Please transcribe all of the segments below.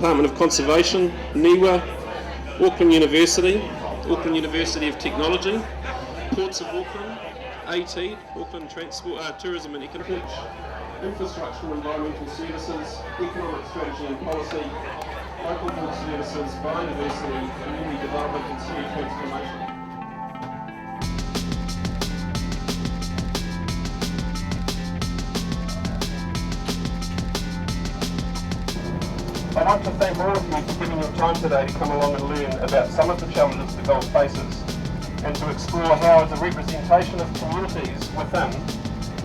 Department of Conservation, NIWA, Auckland University of Technology, Ports of Auckland, AT, Auckland Tourism and Economic, Infrastructure and Environmental Services, Economic Strategy and Policy, Local Health Services, Biodiversity, Community Development and City Transformation. I want to thank all of you for giving your time today to come along and learn about some of the challenges the Gulf faces and to explore how, as a representation of communities within,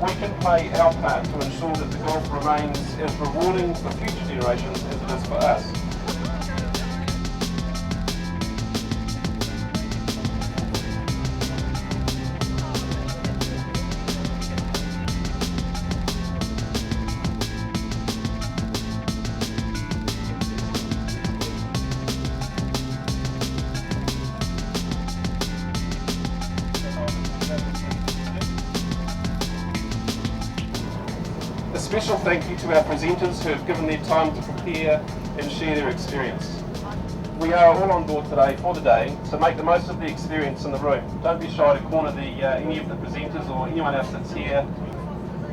we can play our part to ensure that the Gulf remains as rewarding for future generations as it is for us. A special thank you to our presenters who have given their time to prepare and share their experience. We are all on board today for the day, so make the most of the experience in the room. Don't be shy to corner any of the presenters or anyone else that's here.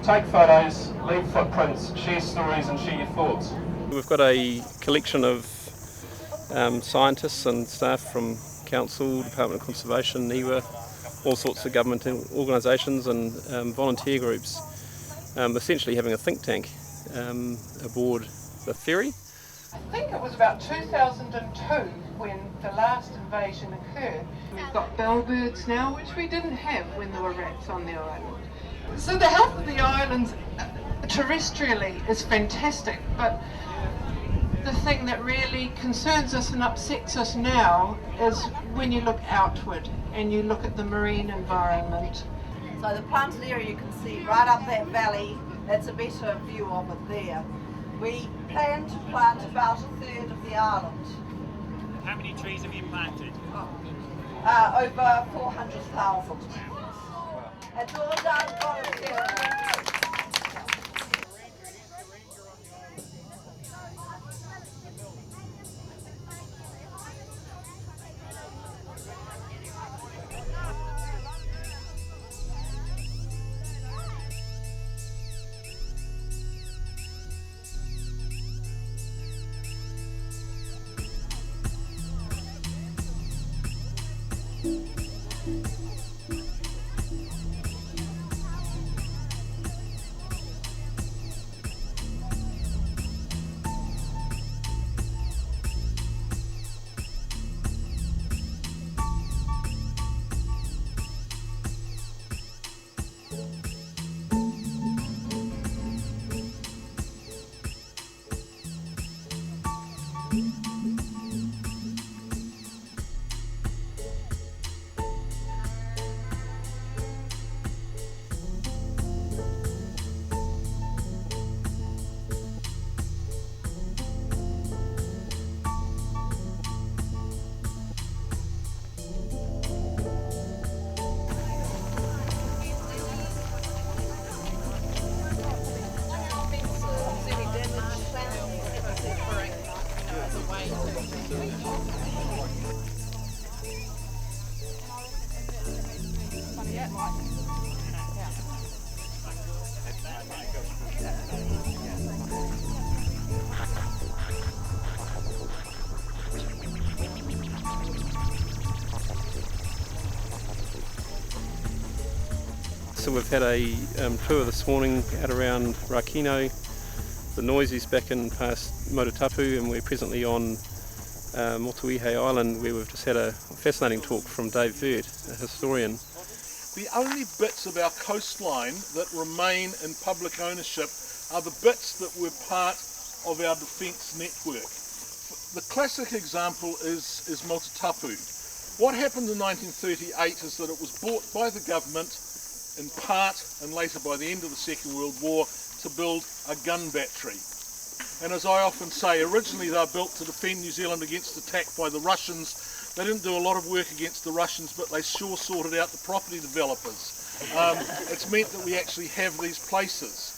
Take photos, leave footprints, share stories and share your thoughts. We've got a collection of scientists and staff from Council, Department of Conservation, NIWA, all sorts of government organisations and volunteer groups. Essentially having a think tank aboard the ferry. I think it was about 2002 when the last invasion occurred. We've got bellbirds now, which we didn't have when there were rats on the island. So the health of the islands terrestrially is fantastic, but the thing that really concerns us and upsets us now is when you look outward and you look at the marine environment. So the planted area you can see right up that valley, that's a better view of it there. We plan to plant about a third of the island. How many trees have you planted? Over 400,000. It's all done voluntarily. So we've had a tour this morning out around Rakino. The noise is back in past Motutapu, and we're presently on Waiheke Island, where we've just had a fascinating talk from Dave Vert, a historian. The only bits of our coastline that remain in public ownership are the bits that were part of our defence network. The classic example is Motutapu. What happened in 1938 is that it was bought by the government in part, and later by the end of the Second World War, to build a gun battery. And as I often say, originally they were built to defend New Zealand against attack by the Russians. They didn't do a lot of work against the Russians, but they sure sorted out the property developers. It's meant that we actually have these places.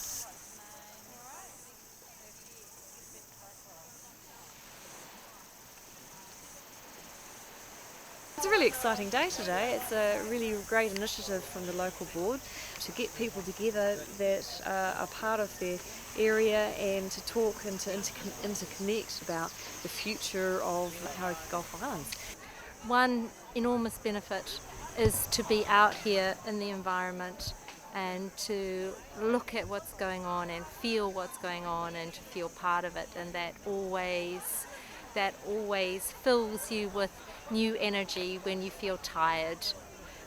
It's a really exciting day today. It's a really great initiative from the local board to get people together that are part of their area and to talk and to interconnect about the future of Waiheke Gulf Islands. One enormous benefit is to be out here in the environment and to look at what's going on and feel what's going on and to feel part of it, and that always fills you with new energy when you feel tired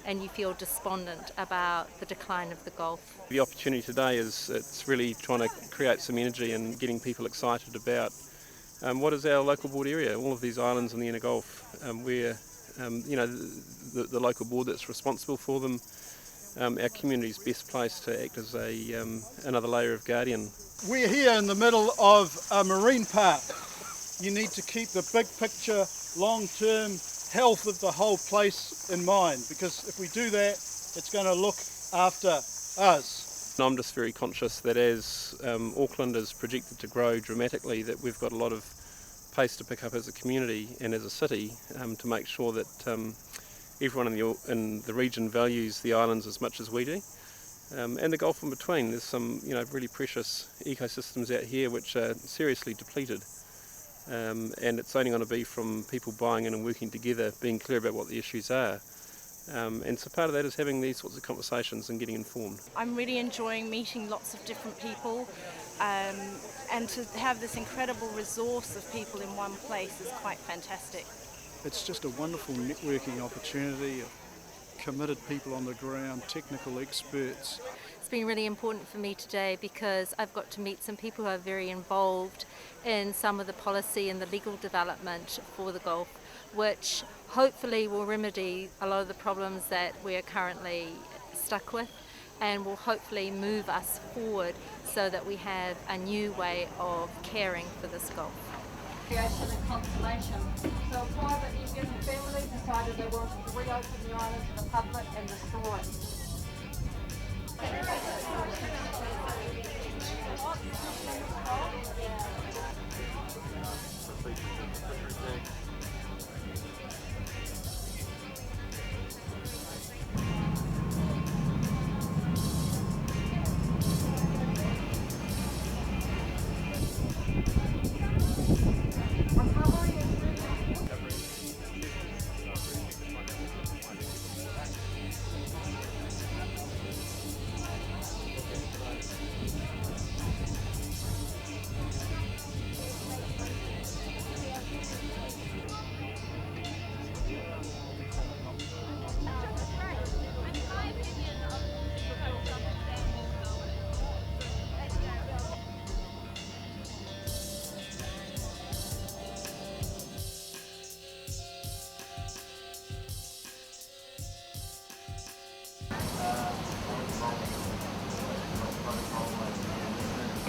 and you feel despondent about the decline of the Gulf. The opportunity today is it's really trying to create some energy and getting people excited about what is our local board area, all of these islands in the inner Gulf. Where the local board that's responsible for them, our community's best placed to act as another layer of guardian. We're here in the middle of a marine park. You need to keep the big picture, long-term health of the whole place in mind, because if we do that, it's going to look after us. I'm just very conscious that as Auckland is projected to grow dramatically, that we've got a lot of pace to pick up as a community and as a city to make sure that everyone in the region values the islands as much as we do, and the Gulf in between. There's some really precious ecosystems out here which are seriously depleted, and it's only going to be from people buying in and working together, being clear about what the issues are. And so part of that is having these sorts of conversations and getting informed. I'm really enjoying meeting lots of different people, and to have this incredible resource of people in one place is quite fantastic. It's just a wonderful networking opportunity of committed people on the ground, technical experts. It's been really important for me today because I've got to meet some people who are very involved in some of the policy and the legal development for the Gulf, which hopefully will remedy a lot of the problems that we are currently stuck with and will hopefully move us forward so that we have a new way of caring for this Gulf. Recreation and conservation. So a private New Zealand family decided they wanted to reopen the island to the public and restore it.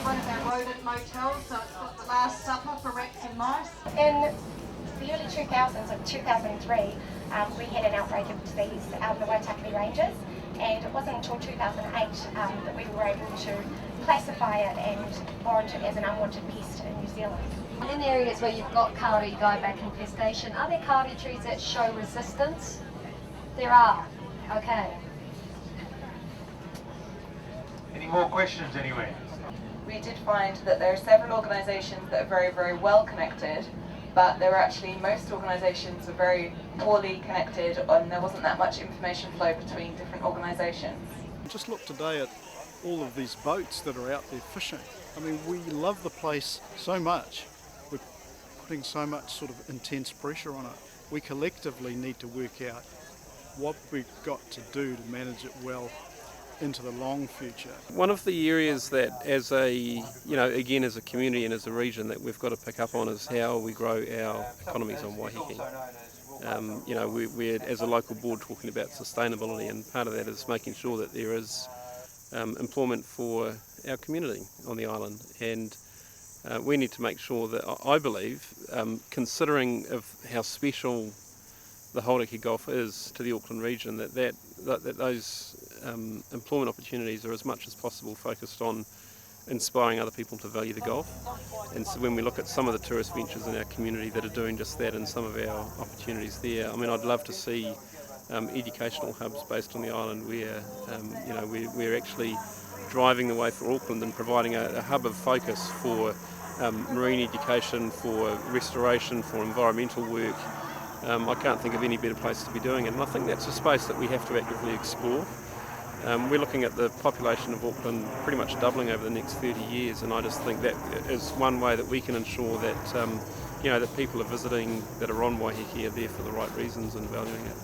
One of our rodent motels, so it's got the last supper for rats and mice. In the early 2000s, like 2003, we had an outbreak of disease out in the Waiheke Ranges, and it wasn't until 2008 that we were able to classify it and warrant it as an unwanted pest in New Zealand. In areas where you've got kauri dieback infestation, are there kauri trees that show resistance? There are. Okay. Any more questions anywhere? We did find that there are several organisations that are very, very well connected, but there were actually, most organisations were very poorly connected and there wasn't that much information flow between different organisations. Just look today at all of these boats that are out there fishing. I mean, we love the place so much. We're putting so much sort of intense pressure on it. We collectively need to work out what we've got to do to manage it well into the long future. One of the areas that as a, again as a community and as a region that we've got to pick up on is how we grow our economies on Waiheke. We're as a local board talking about sustainability, and part of that is making sure that there is employment for our community on the island, and we need to make sure that, I believe, considering of how special the Waiheke Gulf is to the Auckland region, that those employment opportunities are as much as possible focused on inspiring other people to value the golf. And so when we look at some of the tourist ventures in our community that are doing just that and some of our opportunities there, I mean, I'd love to see educational hubs based on the island where we're actually driving the way for Auckland and providing a hub of focus for marine education, for restoration, for environmental work. I can't think of any better place to be doing it, and I think that's a space that we have to actively explore. We're looking at the population of Auckland pretty much doubling over the next 30 years, and I just think that is one way that we can ensure that that people are visiting that are on Waiheke are there for the right reasons and valuing it.